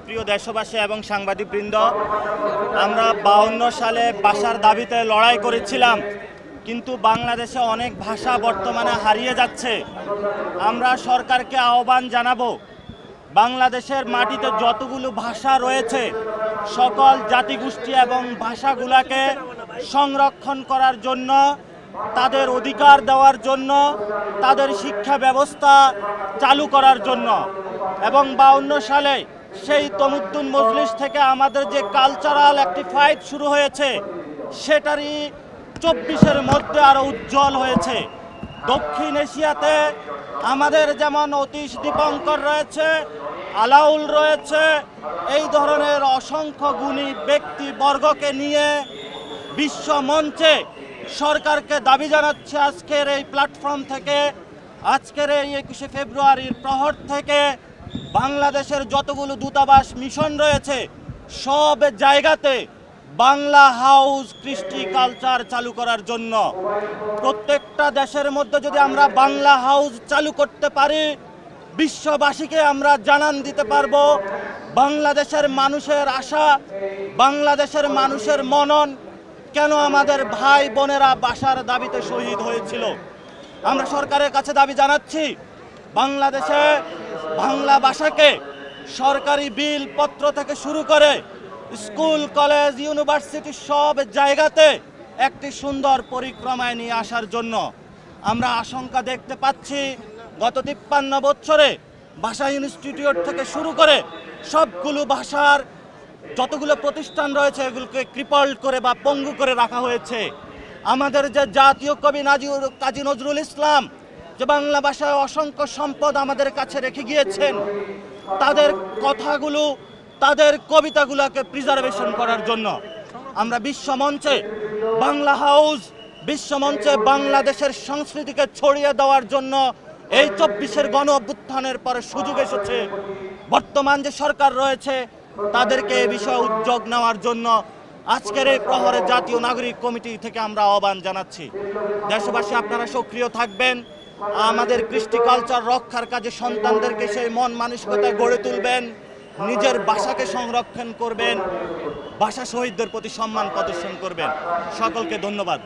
প্রিয় দেশবাসী এবং সাংবাদিকবৃন্দ, আমরা 52 সালে ভাষার দাবিতে লড়াই করেছিলাম, কিন্তু বাংলাদেশে অনেক ভাষা বর্তমানে হারিয়ে যাচ্ছে। আমরা সরকারকে আহ্বান জানাবো, বাংলাদেশের মাটিতে যতগুলো ভাষা রয়েছে সকল জাতিগোষ্ঠী এবং ভাষাগুলোকে সংরক্ষণ করার জন্য, তাদের অধিকার দেওয়ার জন্য, তাদের শিক্ষা ব্যবস্থা চালু করার জন্য। এবং 52 সালে সেই তমুদ্দুন মজলিস থেকে আমাদের যে কালচারাল একটি ফাইট শুরু হয়েছে, সেটারই 24-এর মধ্যে আরও উজ্জ্বল হয়েছে। দক্ষিণ এশিয়াতে আমাদের যেমন অতীশ দীপঙ্কর রয়েছে, আলাউল রয়েছে, এই ধরনের অসংখ্য গুণী ব্যক্তিবর্গকে নিয়ে বিশ্ব মঞ্চে সরকারকে দাবি জানাচ্ছে আজকের এই প্ল্যাটফর্ম থেকে, আজকের এই 21শে ফেব্রুয়ারির প্রহর থেকে বাংলাদেশের যতগুলো দূতাবাস মিশন রয়েছে সব জায়গাতে বাংলা হাউস কৃষ্টি কালচার চালু করার জন্য। প্রত্যেকটা দেশের মধ্যে যদি আমরা বাংলা হাউস চালু করতে পারি, বিশ্ববাসীকে আমরা জানান দিতে পারবো বাংলাদেশের মানুষের আশা, বাংলাদেশের মানুষের মনন কেন আমাদের ভাই বোনেরা ভাষার দাবিতে শহীদ হয়েছিল। আমরা সরকারের কাছে দাবি জানাচ্ছি, বাংলাদেশে বাংলা ভাষাকে সরকারি বিল পত্র থেকে শুরু করে স্কুল, কলেজ, ইউনিভার্সিটি সব জায়গাতে একটি সুন্দর পরিক্রমায় নিয়ে আসার জন্য। আমরা আশঙ্কা দেখতে পাচ্ছি গত 53 বছরে ভাষা ইনস্টিটিউট থেকে শুরু করে সবগুলো ভাষার যতগুলো প্রতিষ্ঠান রয়েছে এগুলোকে ক্রিপল্ড করে বা পঙ্গু করে রাখা হয়েছে। আমাদের যে জাতীয় কবি কাজী নজরুল ইসলাম যে বাংলা ভাষায় অসংখ্য সম্পদ আমাদের কাছে রেখে গিয়েছেন, তাদের কথাগুলো, তাদের কবিতাগুলোকে প্রিজার্ভেশন করার জন্য আমরা বিশ্বমঞ্চে বাংলা হাউস, বিশ্বমঞ্চে বাংলাদেশের সংস্কৃতিকে ছড়িয়ে দেওয়ার জন্য এই 24-এর গণ অভ্যুত্থানের পরে সুযোগ এসেছে। বর্তমান যে সরকার রয়েছে তাদেরকে এই বিষয়ে উদ্যোগ নেওয়ার জন্য আজকের এই প্রহরে জাতীয় নাগরিক কমিটি থেকে আমরা আহ্বান জানাচ্ছি। দেশবাসী আপনারা সক্রিয় থাকবেন, আমাদের কৃষ্টি কালচার রক্ষার কাজে সন্তানদেরকে সেই মন মানসিকতায় গড়ে তুলবেন, নিজের ভাষাকে সংরক্ষণ করবেন, ভাষা শহীদদের প্রতি সম্মান প্রদর্শন করবেন। সকলকে ধন্যবাদ।